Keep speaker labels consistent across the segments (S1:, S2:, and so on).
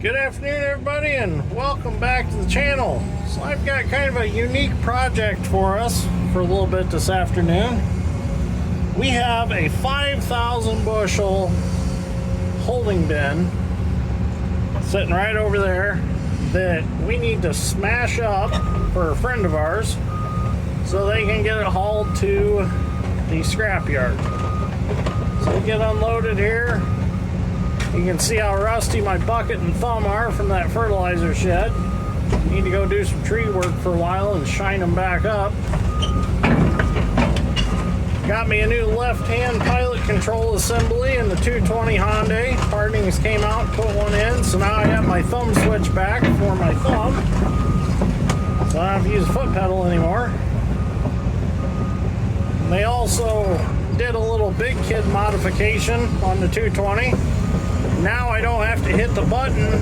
S1: Good afternoon, everybody, and welcome back to the channel. So I've got kind of a unique project for us for a little bit this afternoon. We have a 5,000 bushel holding bin sitting right over there that we need to smash up for a friend of ours so they can get it hauled to the scrapyard. So we get unloaded here. You can see how rusty my bucket and thumb are from that fertilizer shed. Need to go do some tree work for a while and shine them back up. Got me a new left-hand pilot control assembly in the 220 Hyundai. Flattening's came out, put one in, so now I have my thumb switch back for my thumb. So I don't have to use a foot pedal anymore. And they also did a little big kid modification on the 220. Now I don't have to hit the button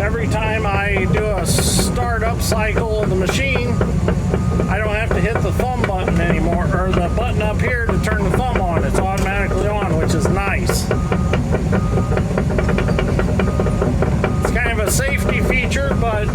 S1: every time I do a startup cycle of the machine. I don't have to hit the thumb button anymore, or the button up here to turn the thumb on. It's automatically on, which is nice. It's kind of a safety feature, but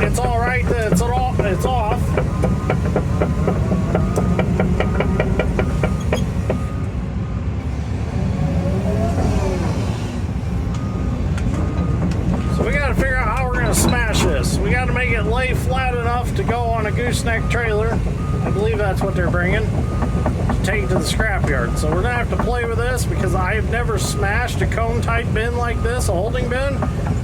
S1: it's all right that it's off. Smash this. We got to make it lay flat enough to go on a gooseneck trailer. I believe that's what they're bringing to take to the scrapyard. So we're gonna have to play with this because I've never smashed a cone type bin like this, a holding bin.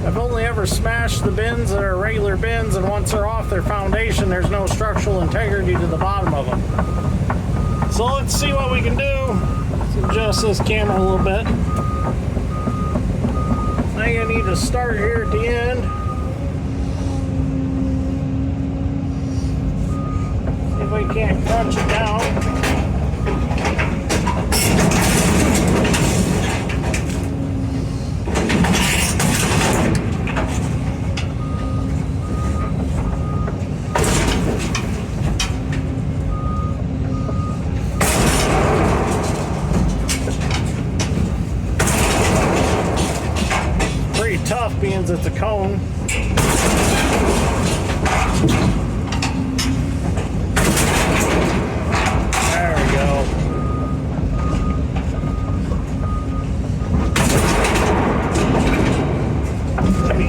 S1: I've only ever smashed the bins that are regular bins, and once they're off their foundation, there's no structural integrity to the bottom of them. So let's see what we can do. Let's adjust this camera a little bit. I think I need to start here at the end. If we can't crunch it down. Pretty tough being it's a cone.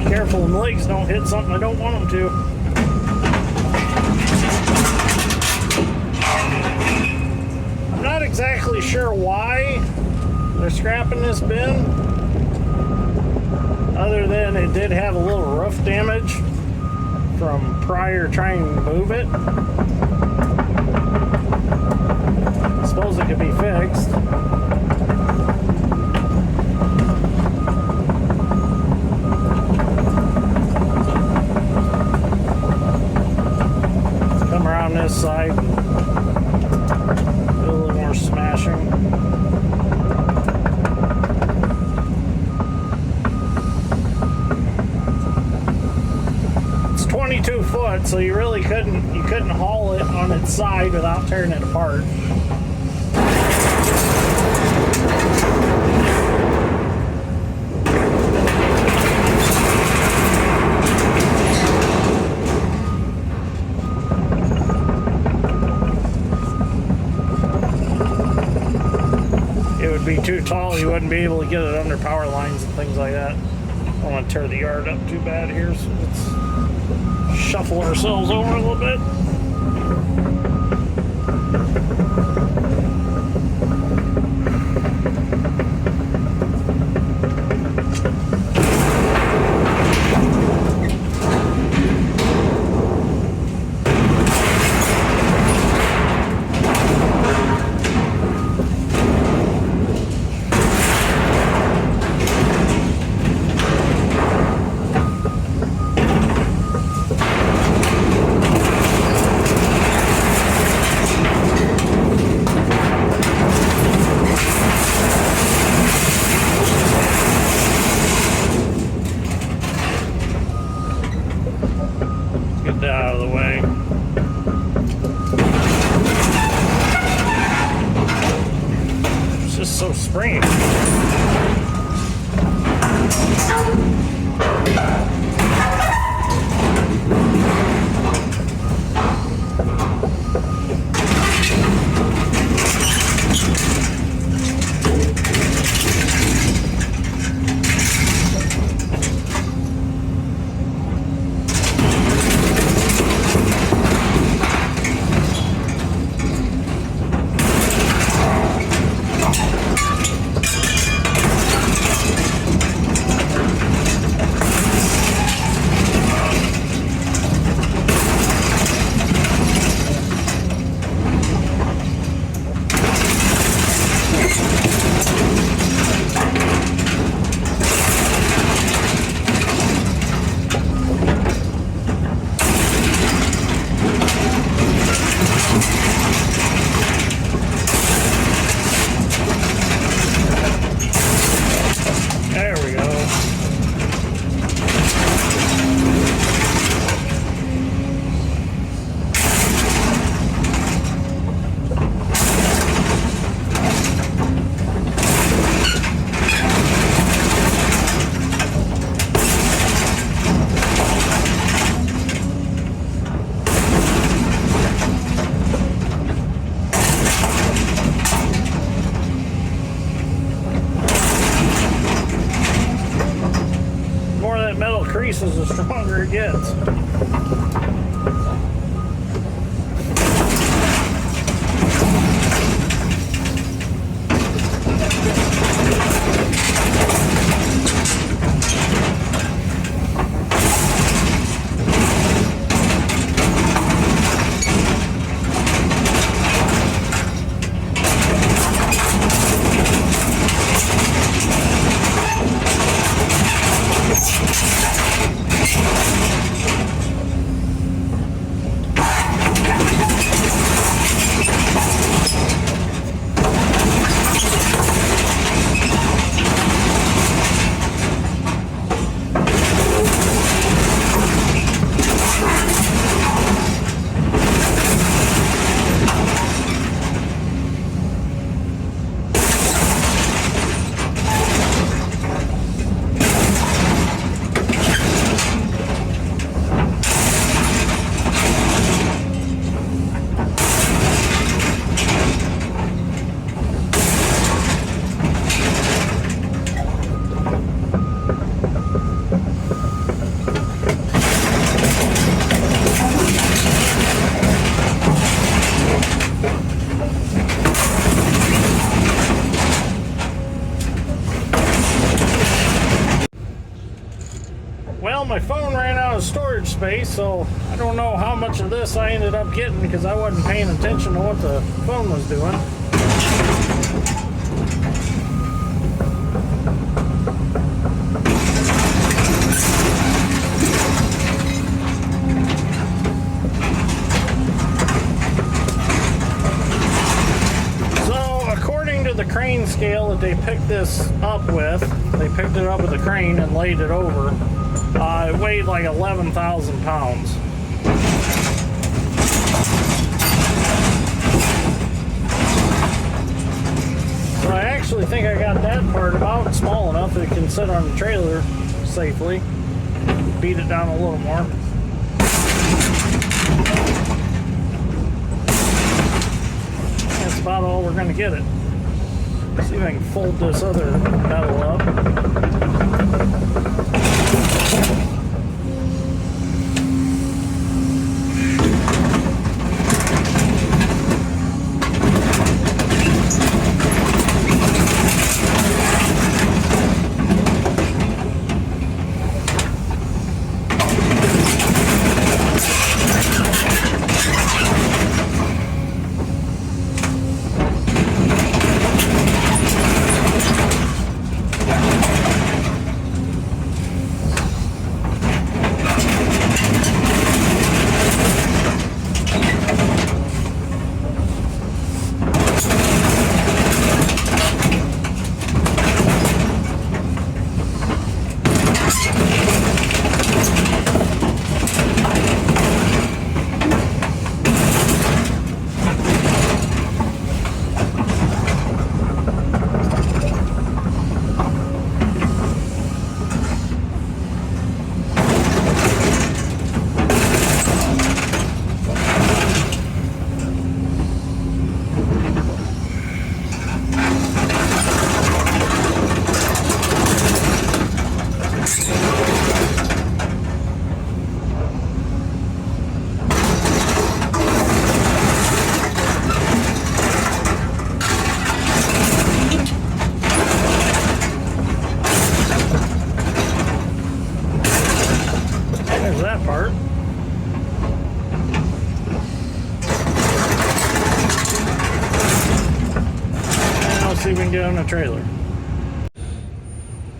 S1: Careful, and the legs don't hit something I don't want them to. I'm not exactly sure why they're scrapping this bin, other than it did have a little roof damage from prior trying to move it. I suppose it could be fixed. On this side, do a little more smashing. It's 22 foot, so you really couldn't haul it on its side without tearing it apart. Be too tall, you wouldn't be able to get it under power lines and things like that. I don't want to tear the yard up too bad here, so let's shuffle ourselves over a little bit. Get that out of the way. It's just so springy. metal creases, the stronger it gets. Well, my phone ran out of storage space, so I don't know how much of this I ended up getting because I wasn't paying attention to what the phone was doing. So, according to the crane scale that they picked this up with, they picked it up with a crane and laid it over. It weighed like 11,000 pounds. So I actually think I got that part about small enough that it can sit on the trailer safely. Beat it down a little more. That's about all we're going to get it. See if I can fold this other metal up. See if we can get on the trailer.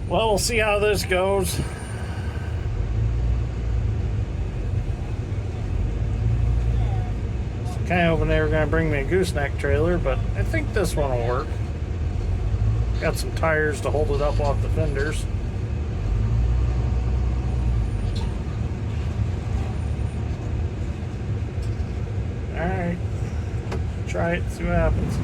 S1: Well, we'll see how this goes. Kind of hoping they were going to bring me a gooseneck trailer, but I think this one will work. Got some tires to hold it up off the fenders. Alright, try it, see what happens.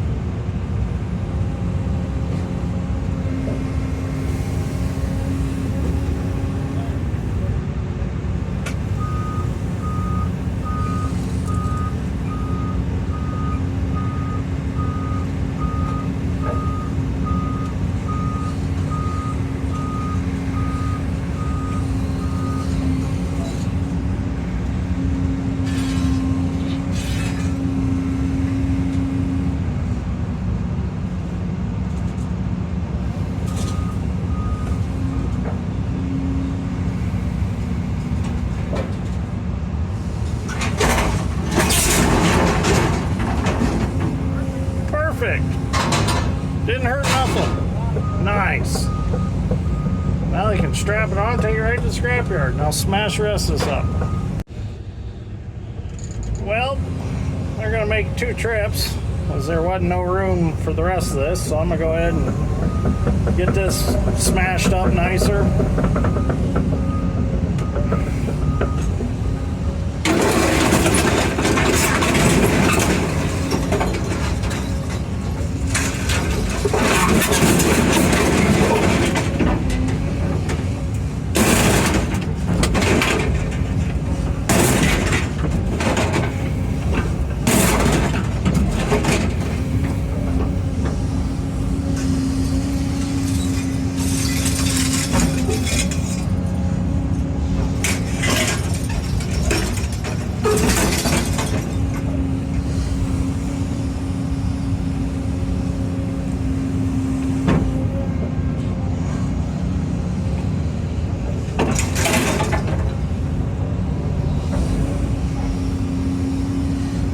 S1: scrapyard. Now smash the rest of this up. Well, they're gonna make 2 trips because there wasn't no room for the rest of this, so I'm gonna go ahead and get this smashed up nicer.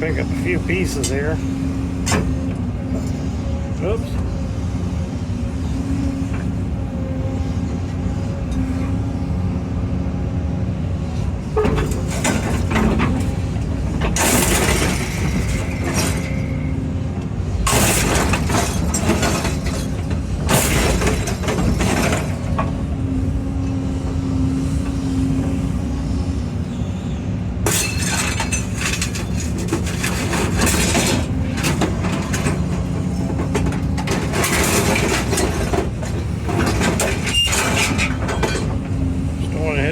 S1: Pick up a few pieces here. Oops.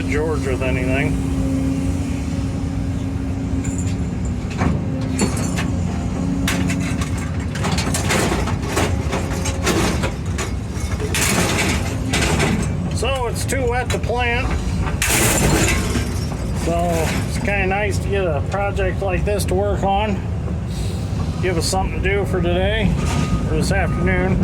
S1: George with anything. So it's too wet to plant. So it's kind of nice to get a project like this to work on. Give us something to do for today, or this afternoon.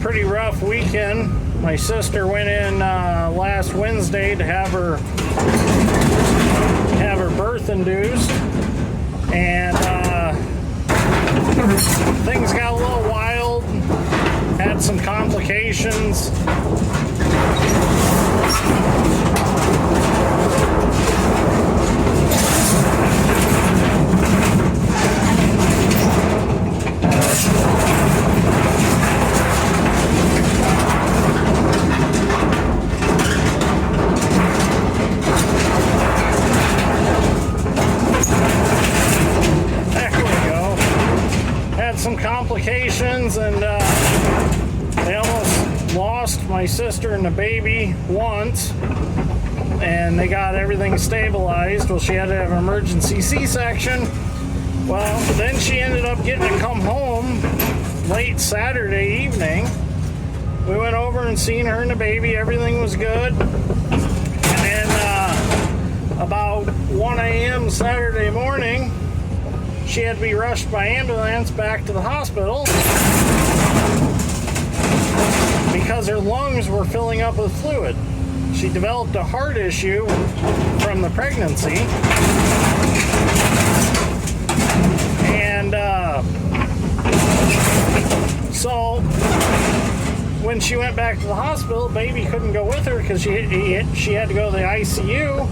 S1: Pretty rough weekend. My sister went in last Wednesday to have her birth induced, and things got a little wild. Had some complications. Some complications, and they almost lost my sister and the baby once, and they got everything stabilized. Well, she had to have an emergency C-section. Well, then she ended up getting to come home late Saturday evening. We went over and seen her and the baby. Everything was good. And then about 1 a.m. Saturday morning, she had to be rushed by ambulance back to the hospital because her lungs were filling up with fluid. She developed a heart issue from the pregnancy. And so when she went back to the hospital, baby couldn't go with her because she had to go to the ICU.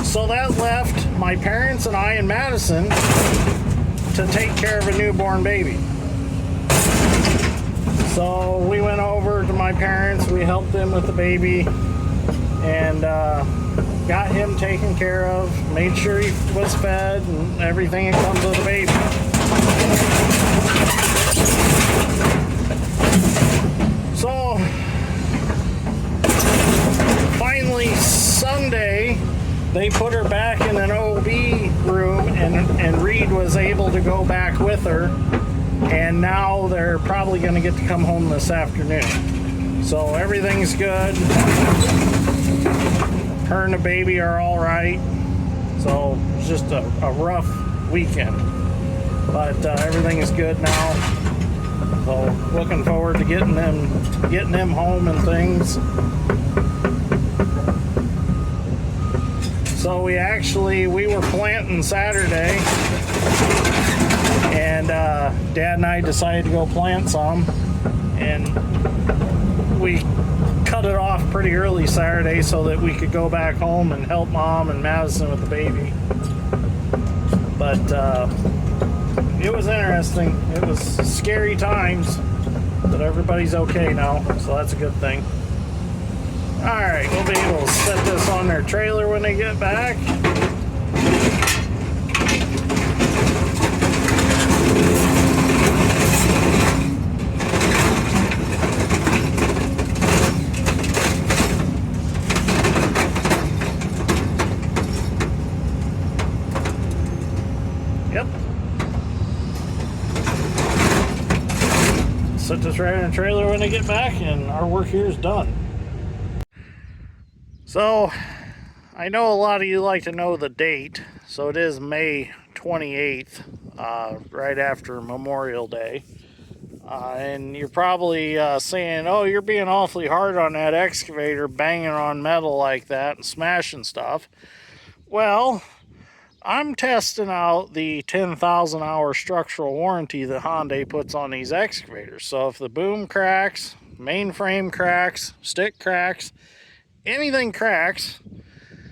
S1: So that left my parents and I in Madison to take care of a newborn baby. So we went over to my parents, we helped them with the baby, and got him taken care of, made sure he was fed and everything that comes with a baby. So finally Sunday, they put her back in an OB room, and Reed was able to go back with her, and now they're probably going to get to come home this afternoon. So everything's good. Her and the baby are all right. So it's just a rough weekend, but everything is good now. So looking forward to getting them home and things. So we were planting Saturday, and Dad and I decided to go plant some, and we cut it off pretty early Saturday so that we could go back home and help Mom and Madison with the baby. But it was interesting. It was scary times, but everybody's okay now, so that's a good thing. Alright, we'll be able to set this on their trailer when they get back. Yep. Set this right in the trailer when they get back, and our work here is done. So, I know a lot of you like to know the date, so it is May 28th, right after Memorial Day. And you're probably saying, oh, you're being awfully hard on that excavator, banging on metal like that and smashing stuff. Well, I'm testing out the 10,000 hour structural warranty that Hyundai puts on these excavators. So if the boom cracks, mainframe cracks, stick cracks, anything cracks,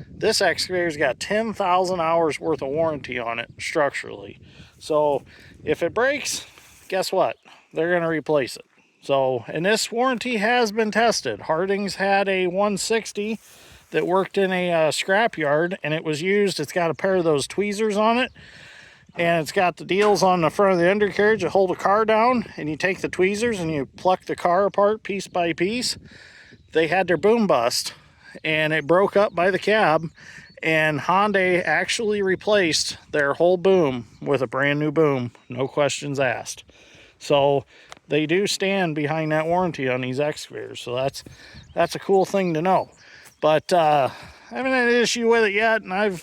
S1: this excavator's got 10,000 hours worth of warranty on it structurally. So if it breaks, guess what? They're going to replace it. So, and this warranty has been tested. Harding's had a 160 that worked in a scrap yard, and it was used. It's got a pair of those tweezers on it, and it's got the deals on the front of the undercarriage that hold the car down, and you take the tweezers and you pluck the car apart piece by piece. They had their boom bust, and it broke up by the cab, and Hyundai actually replaced their whole boom with a brand new boom, no questions asked. So they do stand behind that warranty on these excavators, so that's a cool thing to know. But I haven't had an issue with it yet, and I've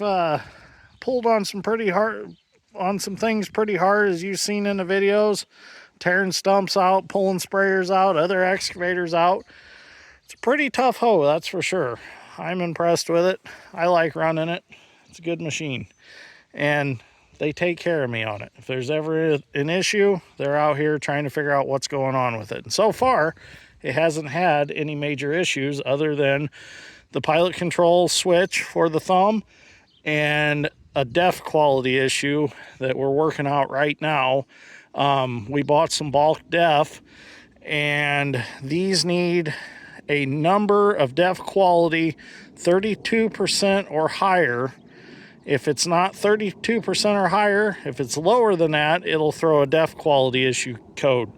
S1: pulled on some things pretty hard, as you've seen in the videos, tearing stumps out, pulling sprayers out, other excavators out. It's a pretty tough hoe, that's for sure. I'm impressed with it. I like running it. It's a good machine. And they take care of me on it. If there's ever an issue, they're out here trying to figure out what's going on with it. And so far, it hasn't had any major issues other than the pilot control switch for the thumb and a def quality issue that we're working out right now. We bought some bulk def, and these need a number of def quality 32% or higher. If it's not 32% or higher, if it's lower than that, it'll throw a def quality issue code.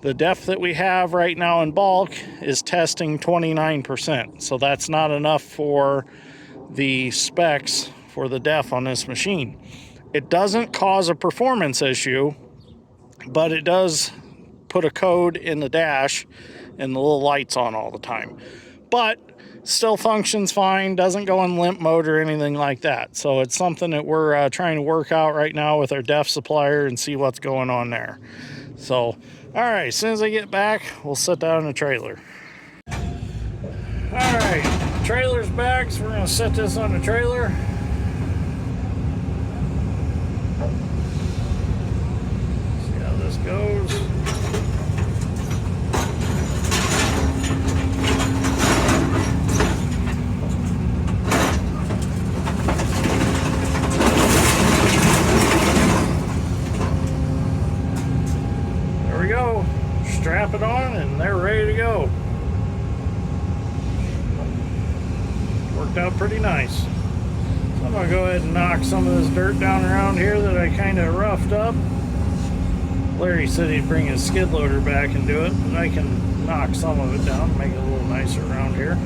S1: The def that we have right now in bulk is testing 29%, so that's not enough for the specs for the def on this machine. It doesn't cause a performance issue, but it does put a code in the dash and the little lights on all the time. But still functions fine, doesn't go in limp mode or anything like that. So it's something that we're trying to work out right now with our def supplier and see what's going on there. So, all right, as soon as I get back, we'll sit down in the trailer. All right, trailer's back, so we're gonna set this on the trailer. See how this goes. Go, strap it on, and they're ready to go. Worked out pretty nice. So I'm gonna go ahead and knock some of this dirt down around here that I kind of roughed up. Larry said he'd bring his skid loader back and do it, but I can knock some of it down, make it a little nicer around here.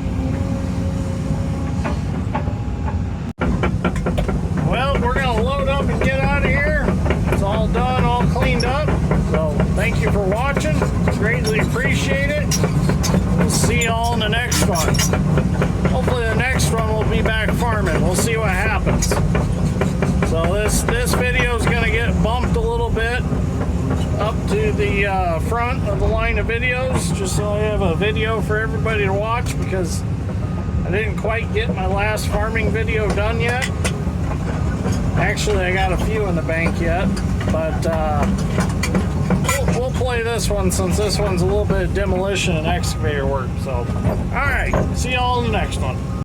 S1: Well, we're gonna load up and get out of here. It's all done, all cleaned up. So thank you for watching. Greatly appreciate it. We'll see y'all in the next one. Hopefully the next one we'll be back farming. We'll see what happens. So this video is going to get bumped a little bit up to the front of the line of videos, just so I have a video for everybody to watch, because I didn't quite get my last farming video done yet. Actually, I got a few in the bank yet, but we'll play this one since this one's a little bit of demolition and excavator work. So, all right, see y'all in the next one.